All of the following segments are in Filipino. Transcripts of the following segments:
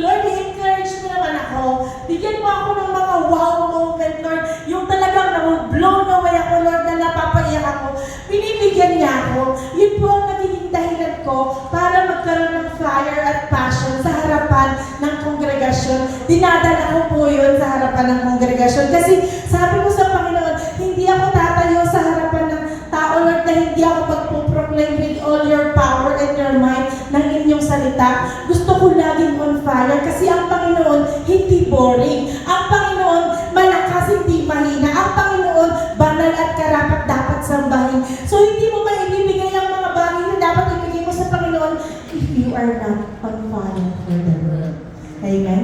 Lord, i-encourage mo naman ako. Bigyan mo ako ng mga wow moment, Lord. Yung talagang blown away ako, Lord, na napapaiyak ako. Binibigyan niya ako. Yun po ang nagiging dahilan ko para magkaroon ng fire at passion sa harapan ng kongregasyon. Dinadala ko po yun sa harapan ng kongregasyon. Kasi sabi ko sa Panginoon, hindi ako tatayo sa harapan ng tao, Lord, na hindi ako magpuproclaim with all your power and your might ng inyong salita. Gusto ko laging on fire kasi ang Panginoon hindi boring. Ang Panginoon malakas, hindi mahina. Ang Panginoon banal at karapat dapat sambahin. So hindi mo maibibigay ang mga bagay na dapat ibigay mo sa Panginoon if you are not on fire for the Lord. Amen?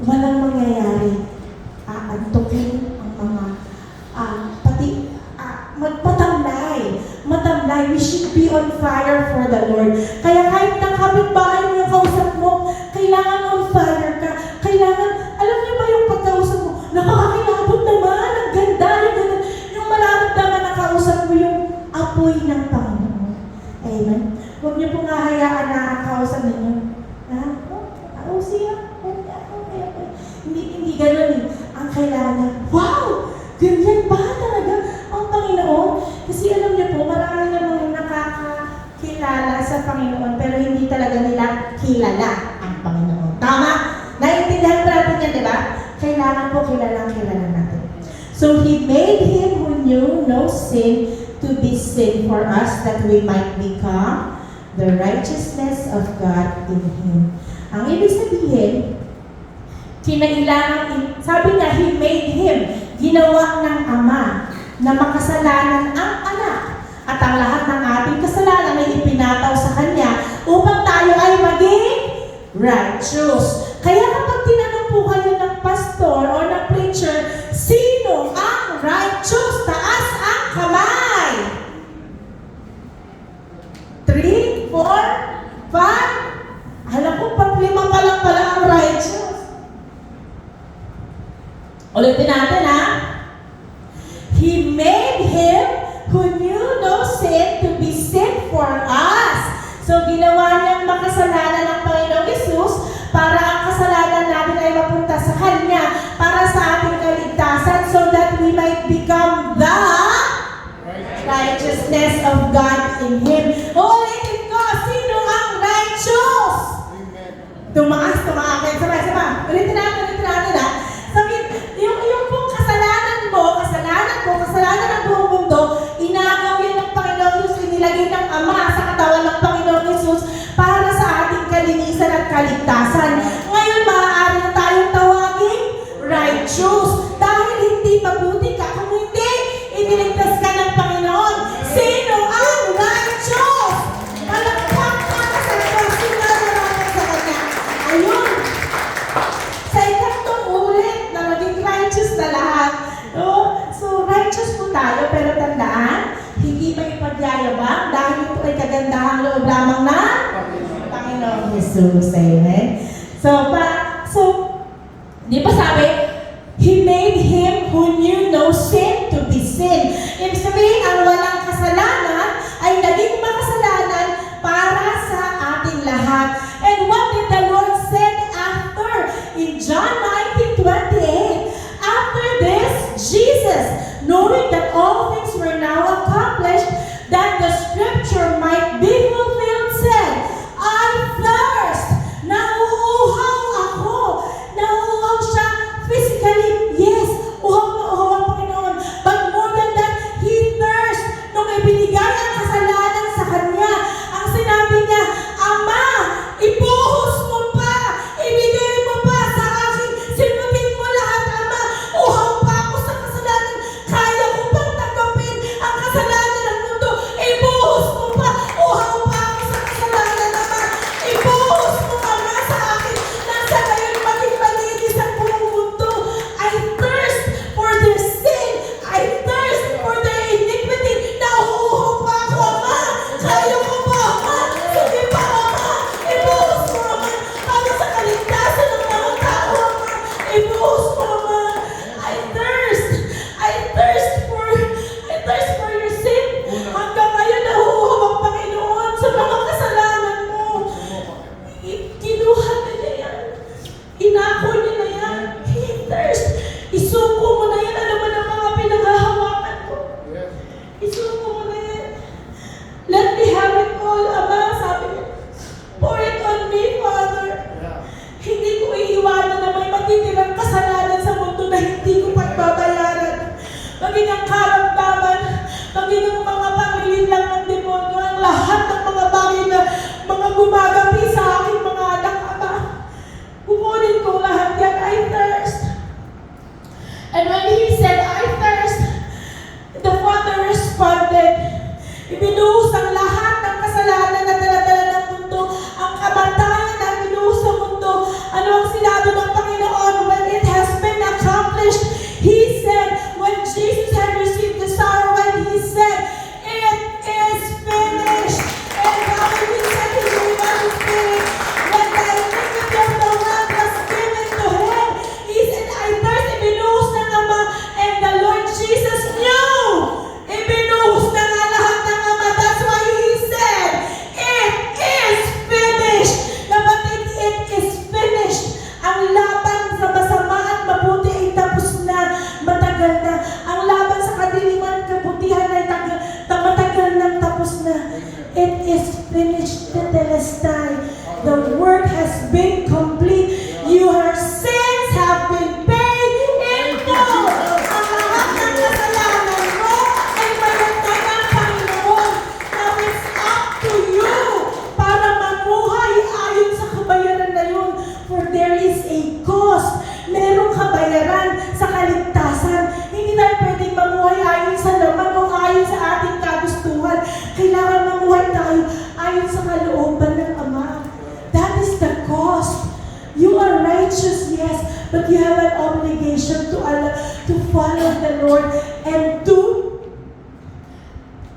Walang mangyayari. Aantukin ang mga matamlay. We should be on fire for the Lord. Kaya kahit ng kapitbahay mo yung kausap mo, kailangan on fire ka. Kailangan, alam niyo ba yung pagkausap mo, nakakakilabot naman, ang ganda, yung mararamdaman na kausap mo yung apoy ng Panginoon. Amen? Huwag niyo pong hahayaan na ang kausap ninyo. Hindi ganun eh. Ang kailangan niya, wow! Ganyan ba talaga ang Panginoon? Kasi alam niyo po, marami namang nakakakilala sa Panginoon pero hindi talaga nila kilala ang Panginoon. Tama? Naiintindihan pa natin yan, di ba? Kailangan po kilala natin. So, He made Him who knew no sin to be sin for us that we might become the righteousness of God in Him. Ang ibig sabihin, kinailangan, sabi niya, He made Him, ginawa ng Ama na makasalanan ang anak at ang lahat ng ating kasalanan ay ipinataw sa Kanya upang tayo ay maging righteous. Kaya kapag tinanong po kayo ng pastor o ng preacher, sino ang righteous? Taas ang kamay! 3, 4, 5. Alam ko, pag 5 pa lang pala ang righteous. Ulitin natin, ha? He made Him who knew no sin to be sin for us. So, ginawa niyang makasalanan ng Panginoong Yesus para ang kasalanan natin ay mapunta sa Kanya para sa ating kaligtasan so that we might become the righteousness of God in Him. Ulitin ko, sino ang righteous? Tumaas. Sabay. Ulitin natin, ha? Yung pong kasalanan mo, kasalanan ng buong mundo, inagaw yan ng Panginoon Yesus, inilagay ng Ama sa katawan ng Panginoon Yesus para sa ating kalinisan at kaligtasan. Ngayon, maaari na tayong tawagin righteous. Dahil hindi mabuti ka, kung hindi, iniligtas ka ng Panginoon. Sino ang righteous? Malakpak ka sa sinalaman sa Kanya. Ayun. Sa ikatlong ulit na maging righteous na lahat. So, righteous po tayo, pero tandaan, hindi may pagyayabang dahil ito ay kagandahang loob lamang na Panginoong Jesus. Amen? So, di ba sabi, He made Him who knew no sin to be sin. Ibig sabihin, ang walang kasalanan ay naging makasalanan para sa ating lahat. And what did the Lord said after? In John 19:28, after this, Jesus, knowing that all things were now accomplished, that the scripture might be fulfilled, said, I thirst. Nauuhaw ako. Nauuhaw siya finished tetelestai. The work has been complete. Your sins have been paid in full. Ang lahat ng kasalanan mo ay malatay ng Panginoon. Now it's up to you para mamuhay ayon sa kabayaran na yun. For there is a cost. Merong kabayaran sa kaligtasan. Hindi tayo pwedeng mamuhay ayon sa laman o ayon sa ating kagustuhan. Kailangan mamuhay tayo ayon sa kalooban ng Ama. That is the cost. You are righteous, yes, but you have an obligation to follow the Lord and to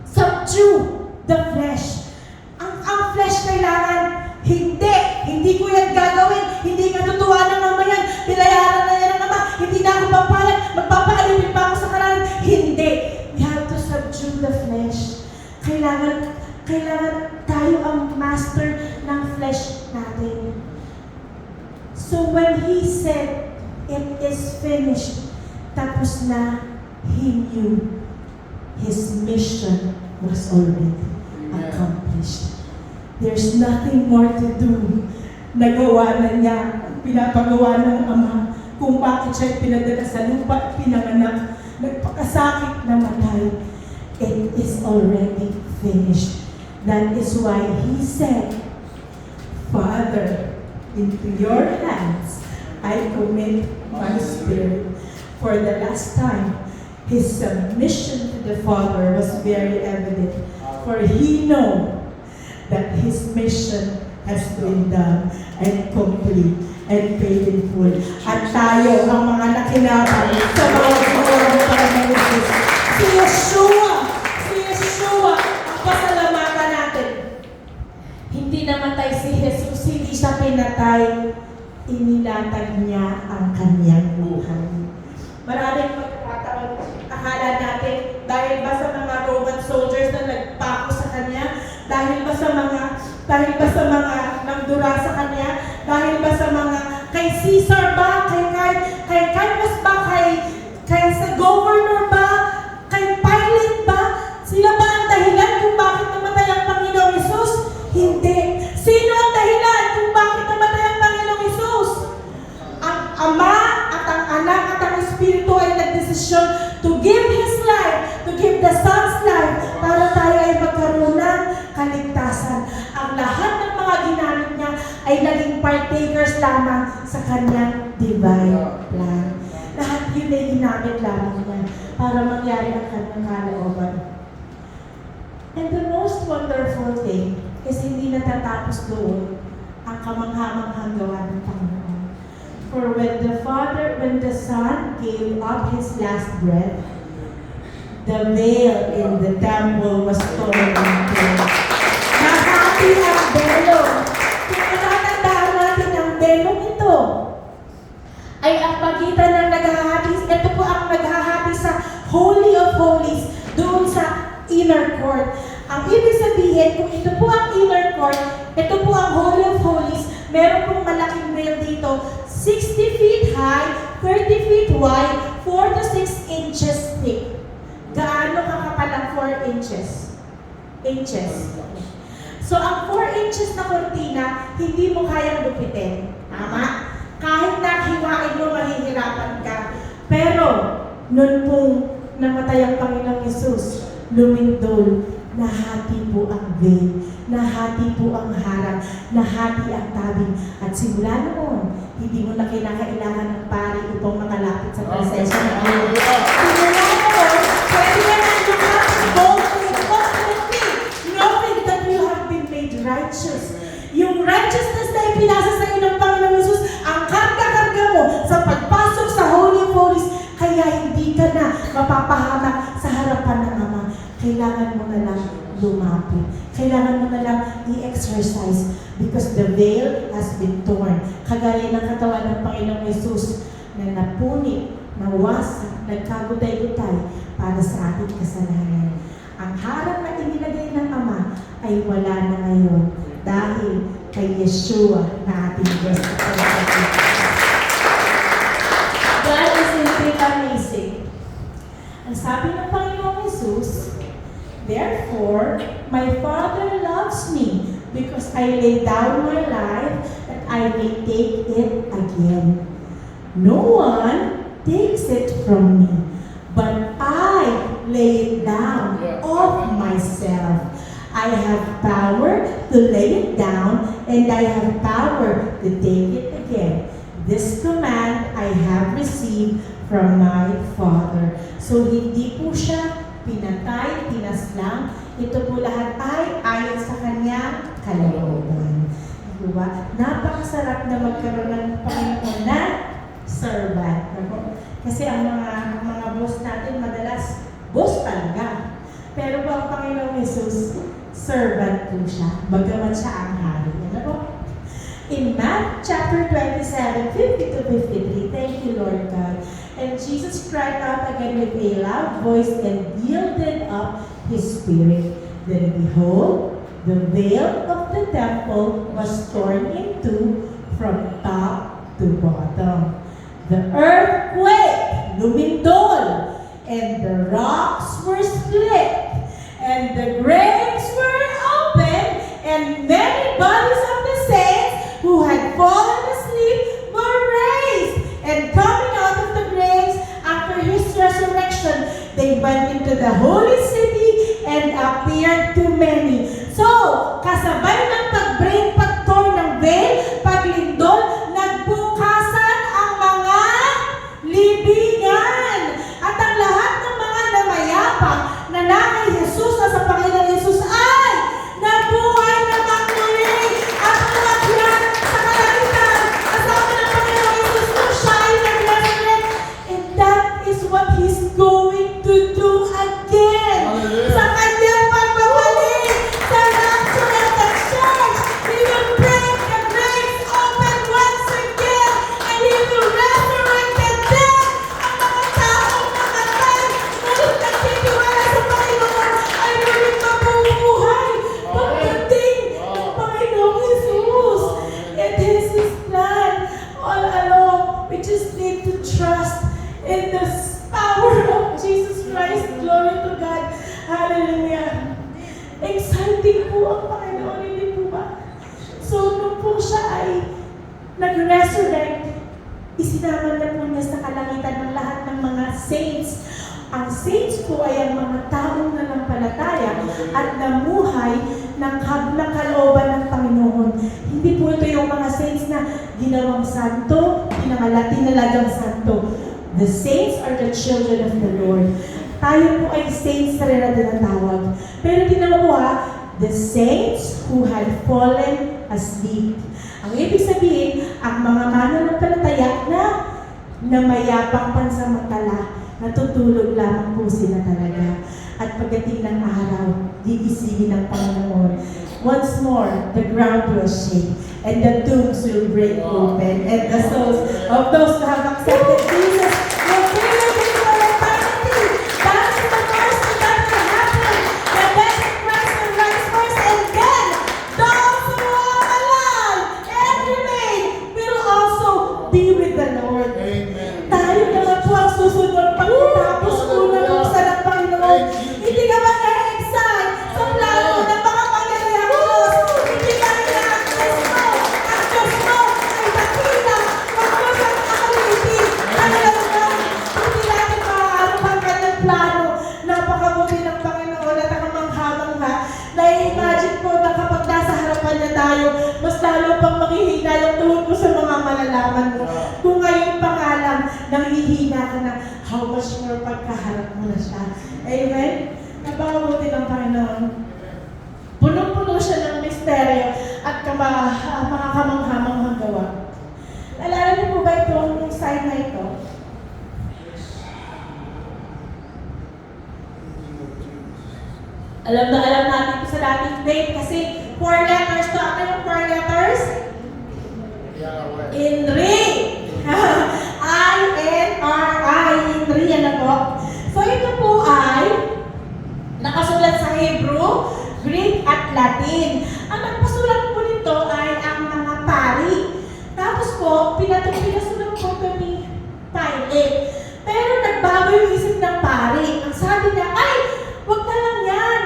subdue the flesh. Ang flesh kailangan, hindi ko yan gagawin, hindi katutuwa ng Ama yan, pinayaran na yan ng Ama, hindi na ako papayag, magpapaalipin pa ako sa kanan. Hindi. We have to subdue the flesh. Kailangan tayo ang master ng flesh natin. So when He said, it is finished, tapos na, He knew His mission was already accomplished. There's nothing more to do. Nagawa na niya, pinapagawa ng Ama, kung bakit siya pinadala sa lupa, pinanganak, nagpakasakit, namatay. It is already finished. That is why He said, Father, into your hands I commit my spirit. For the last time, His submission to the Father was very evident. For He knew that His mission has been done and complete and paid in full. At tayo, ang mga nakinabang sa mga oras para mag-isis. Si Yeshua, ang pasalamatan natin. Hindi namatay si Jesus, hindi siya pinatay. Inilatag niya ang kanyang buhay. Maraming pagkakataon, akala natin, dahil ba sa mga Roman soldiers na nagpako sa kanya, dahil ba sa mga nagdura sa kanya, dahil ba sa mga kay Caesar ba, kay Caiaphas ba, kay sa governor ba, kay Pilate ba, sila ba ang dahilan kung bakit namatay ang Panginoong Hesus? Hindi. Sino ang dahilan kung bakit namatay ang Panginoong Hesus? Ang Ama at ang Anak at ang Espiritu ay nagdesisyon to give His life, to give the Son's life, para tayo ay magkaroon ng kaligtasan. Ang lahat ng mga ginamit niya ay naging partakers lamang sa kanyang divine plan. Lahat yun ay ginamit lamang niya para mangyari ang kanyang kalooban. And the most wonderful thing is hindi natatapos doon ang kamangha-manghang gawa ng Panginoon. For when the Son gave up His last breath, the veil in the temple was torn in two. Nahati ang belo. Kung natatandaan natin ang belong ito, ay ang pagitan ng naghahati. Ito po ang naghahati sa Holy of Holies, doon sa inner court. Ang ibig sabihin, kung ito po ang inner court, ito po ang Holy of Holies, meron pong malaking veil dito, 60 feet high, 30 feet wide, 4 to 6 inches thick. Gaano kakapal ang 4 inches? So, ang 4 inches na kortina, hindi mo kayang lupitin. Tama? Kahit nahiwain mo, mahihirapan ka. Pero, noon pong namatay ang Panginoong Hesus, lumindol, nahati po ang veil, nahati po ang harang, nahati ang tabing. At simula noon, hindi mo na kinakailangan ng pari upang makalapit sa presensya ng Panginoon. Simula noon, pwede na nandun boldly, confidently, knowing that you have been made righteous. Yung righteousness na ipinasa sa iyo ng Panginoong Hesus, ang karga-karga mo sa pagpasok sa Holy of Holies, kaya hindi ka na mapapahamak sa harapan ng Ama. Kailangan mo na lang lumapit. Kailangan mo na lang i-exercise because the veil has been torn. Kagaya ng katawan ng Panginoong Hesus na napunit, nawasak, nagkagutay-gutay para sa ating kasalanan. Ang harap na inilagay ng Ama ay wala na ngayon dahil kay Yeshua na ating Diyos. God is indeed amazing. Ang sabi ng Panginoong Hesus, therefore, my Father loves me Jesus, I lay down my life that I may take it again. No one takes it from me, but I lay it down of myself. I have power to lay it down, and I have power to take it again. This command I have received from my Father. So hindi po siya pinatay, pinaslang. Ito po lahat ay ayon sa kanyang kalooban. Diba? Napakasarap na magkaroon ng Panginoon na servant. Kasi ang mga boss natin madalas, boss talaga. Pero po ang Panginoong Jesus, servant po siya. Bagamat siya ang hari. Ano po? In Matthew chapter 27, 50 to 53, thank you, Lord God. And Jesus cried out again with a loud voice and yielded up his spirit. Then behold, the veil of the temple was torn in two from top to bottom. The earth quaked, lumindol, and the rocks were split, and the graves were opened, and many bodies of the saints who had fallen asleep were raised. And coming out of the graves after his resurrection, they went into the holy city and appeared to many. So, kasabay ng pag-torn ng veil, paglindol, nagbukasan ang mga libingan. At ang lahat ng mga namayapang na kay Jesus na sa Panginoon Jesus ay nabuhay na muli at umakyat sa kalangitan. Kasama ng Panginoon Jesus kung siya ay nag-resurrect. And that is what He's going to do again. Sa kanyang pagbabalik sa rapture of the church, He will break the graves open once again, and He will resurrect the dead. Ang mga taong namatay, ngunit nagtitiwala sa Panginoon ay muling mabubuhay. Pagdating ng Panginoong Jesus. It is His plan all along. We just need to trust in the power of Jesus Christ. Glory to God. Hallelujah. Exciting po ang Panginoon, hindi po ba? So, nung po siya ay nag-resurrect, isinama na po niya sa kalangitan ng lahat ng mga saints. Ang saints po ay ang mga taong nanampalataya at namuhay ng kalooban ng Panginoon. Hindi po ito yung mga saints na ginawang santo, tinalagang santo. The saints are the children of the Lord. Tayo po ay saints na rin na tinatawag. Pero tingnan mo the saints who had fallen asleep. Ang ibig sabihin, ang mga mananampalataya na namayapang pansamantala, natutulog lamang po sila talaga. At pagdating ng araw, gigisingin ng Panginoon. Once more, the ground will shake, and the tombs will break open, and the souls of those who have accepted Jesus will be living for eternity. That is the first thing that will happen. The dead in Christ will rise first, and then those who are alive and remain will also be with the Lord. Amen. Tayo naman po ang susunod pagkatapos unang buksan ng Panginoon. Hindi ka ba na-excite sa plano ng mga pangyayari ng Diyos? Hindi ka kailangan ang Diyos mo ay dakila, magpos ang akalipin. Talagang hindi natin maaarap ang kanyang plano. Napakabuti ng Panginoon at ang manghamang-ha. Na-imagine ko na kapag nasa harapan niya tayo, mas lalo pang maghihina yung tuhod mo sa mga malalaman mo. Kung ngayon pa nga lang, nanghihina ka na, how much more pagkaharap mo na siya. Amen? Napakabuti ng Panginoon. Punong-puno siya ng misteryo at mga kamanghamang gawa. Alala niyo po ba itong sign na ito? Alam na alam natin ito sa dating date kasi 4 letters to. Ano yung 4 letters? INRI. I-N-R-I. INRI. Ano po? So ito po ay nakasulat sa Hebrew, Greek at Latin. Ang nagpasulat po nito ay ang mga pari. Tapos po, pinasulat po ito ni Pilate. Pero nagbago yung isip ng pari. Ang sabi niya, ay, wag na lang yan.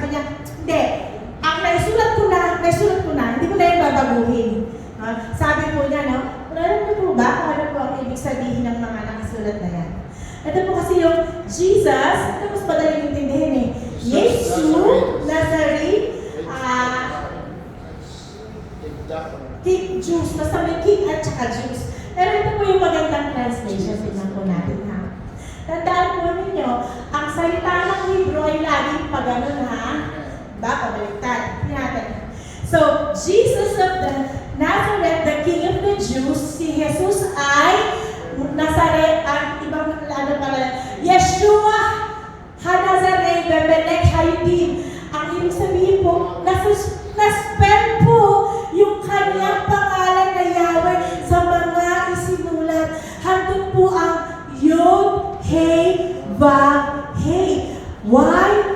sabi niya, hindi, ang naisulat ko na, hindi ko na yung babaguhin. Sabi po niya, no, alam niyo po ba kung ano po ang ibig sabihin ng mga nakasulat na yan? Ito po kasi yung Jesus, ito mas madaling intindihin eh. Yesu, Nazarene, King Jews, basta may King at saka Jews. Pero ito po yung magandang translation, tingnan po natin ha. Tandaan po ninyo, ang salita ng Hebrew ay laging pag-anon ha. Diba? Pabaliktad. So, Jesus of the Nazareth, the King of the Jews, si Jesus ay Nazaret, ang ibang ano pala, Yeshua ha-Nazareth, Bemelech ha-Yudim. Ang ibig sabihin po, na-spell po yung kanyang pangalan na Yahweh sa mga isinulat. Handun po ang Yod, He, Vav, He.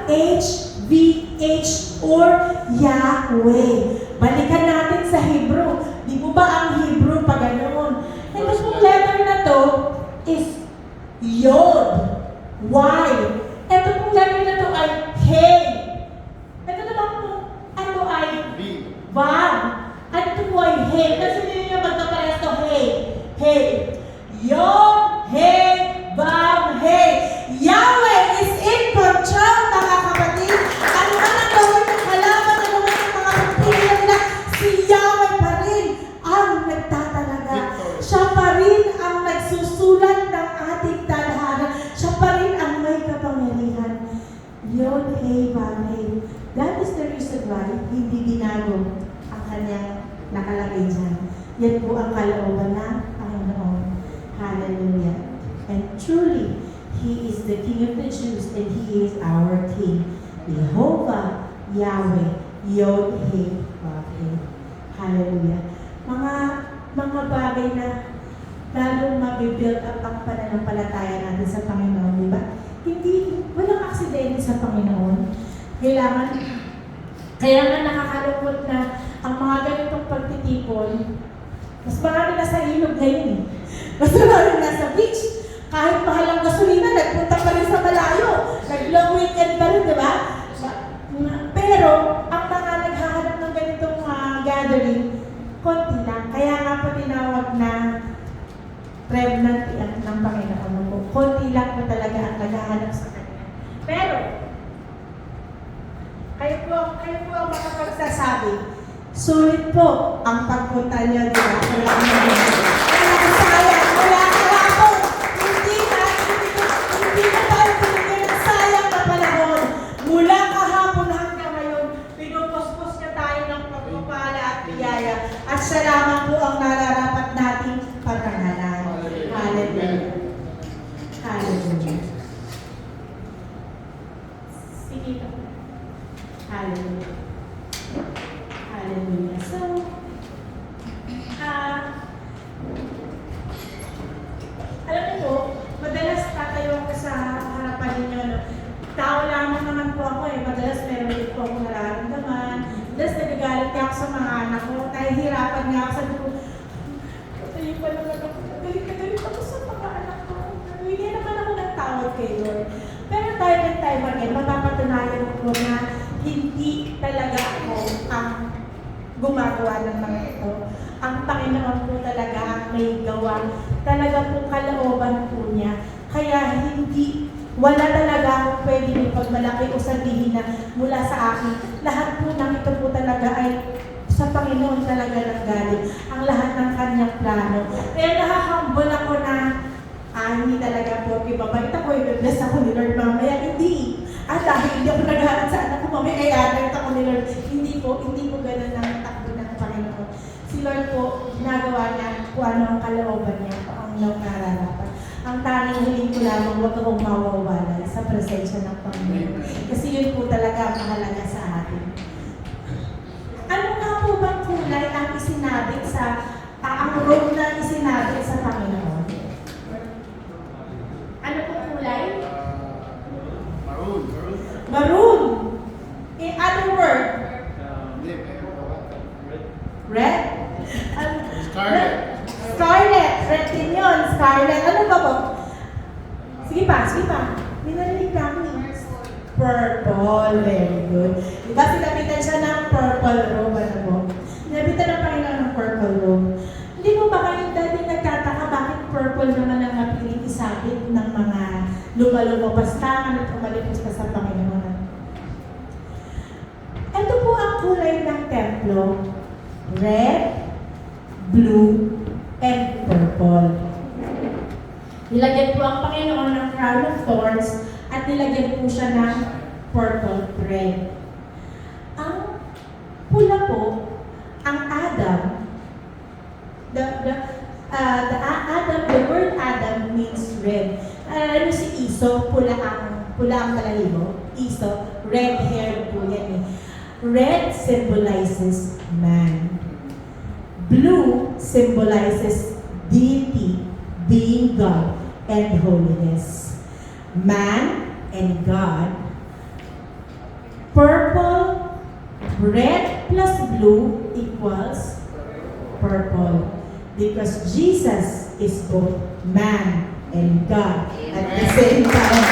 Y-H-V-H or Yahweh. Balikan natin sa Hebrew. Di po ba ang Hebrew pa ganoon? Ito pong letter na to is Yod. Y. Ito pong letter na to ay He. Ito naman po, ano ay Vav. At ito po ay He. Kasi hindi niya magkaparehas to He. He. Yod, He, Vav, He. Yahweh is in control, mga kapatid. Ano man ang gawin ng kalaban, ano man ang mga pagpilihan nila, si Yahweh pa rin ang nagtatalaga. Siya pa rin ang nagsusulat ng ating tadhana. Siya pa rin ang may kapangyarihan. Yod, He, Vav, He. That is the reason why hindi binago ang kanyang nakalagay dyan. Yan po ang kalooban ng Panginoon. Hallelujah. And truly, He is the King of the Jews and He is our King. Jehovah, Yahweh, Yod, He, Vav, He. Hallelujah. Mga bagay na lalong mabibuild up ang pananampalataya natin sa Panginoon, di ba? Walang aksidente sa Panginoon. Kaya nga nakakalungkot na ang mga ganitong pagtitipon, mas marami na sa ilog ngayon eh. Mas marami na sa beach. Kahit mahal ang gasolina, nagpunta pa rin sa malayo. Nag-long weekend pa rin, di ba? Pero, ang mga naghahanap ng ganitong gathering, konti lang. Kaya nga po tinawag na remnant ng Panginoon. Konti lang po talaga ang naghahanap sa Kanya. Pero, kayo po ang makapagsasabi, sulit po ang pagpunta niyo, di ba? Wala kahapon. Hindi na tayo pinigyan ng sayang na panahon. Mula kahapon hanggang ngayon, pinupospos na tayo ng pagpapala at biyaya. At siya lamang po ang nararapat nating pagkanalan. Hallelujah. Hallelujah. Sige ka. Hallelujah. Hallelujah. So, alam niyo po, madalas tatayo ako sa harapan ninyo. No? Tao lamang naman po ako eh. Madalas meron din po ako nararamdaman. Madalas nagagalit ako sa mga anak ko. Nahihirapan nga ako. Sabi ko, patayo pa naman ako. Galit ako sa mga anak ko. Hindi naman ako nagtawad kay Lord. Pero time and time again, mapapatunayan ko na hindi talaga ako ang gumagawa ng mga ito. Ang Panginoon po talaga ang may gawa. Talaga po kalooban po niya. Kaya wala talaga akong pwedeng ipagmalaki o sabihin na mula sa akin. Lahat po ng ito po talaga ay sa Panginoon talaga nanggaling. Ang lahat ng kanyang plano. Kaya nakakambol ako na hindi talaga po ibabait ako, i-bless ako ni Lord mamaya. Hindi. At dahil hindi ako naghahanap sa anak ko mamaya, ay anak ako ni Lord. Hindi po ganun ang takbo ng Panginoon. Si Lord po, ginagawa niya kung ano ang kalooban niya, kung ang nararapat. Ang tanging hiling ko lamang, huwag akong mawawala sa presensya ng Panginoon. Kasi yun po talaga ang mahalaga sa atin. Ano nga po bang kulay ang isinabit ang robe na isinabit sa Panginoon? Ano po kulay? Maroon. In other word? Red? Scarlet. Scarlet. Red din yun. Scarlet. Ano ba po? Sige pa. May narinig namin. Purple. purple. Very good. Diba sinabitan siya ng purple robe? Ano po? Sinabitan ng Panginoon ng purple robe. Hindi mo ba kayong dati nagtataka bakit purple naman ang napiling isabit ng mga lumalumabastaan at umalimos pa sa Panginoon? Ito po ang kulay ng templo. Red, blue, and purple. Nilagyan po ang Panginoon ng crown of thorns at nilagyan po siya ng purple thread. Ang pula po, ang Adam, the word Adam means red. Ano si Iso, pula ang balahibo. Iso, red hair po yan eh. Red symbolizes man. Blue symbolizes deity, being God, and holiness. Man and God. Purple, red plus blue equals purple. Because Jesus is both man and God at the same time.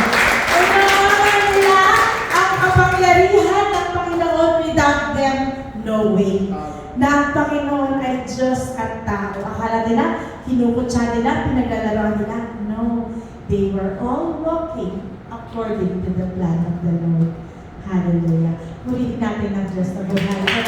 Wala ang kapangyarihan ng Panginoon without them, no way. Na ang Panginoon ay Diyos at tao. Akala nila, kinukutsa nila, pinaglalaroan nila. No, they were all walking according to the plan of the Lord. Hallelujah. Purihin natin ang Diyos na buhay.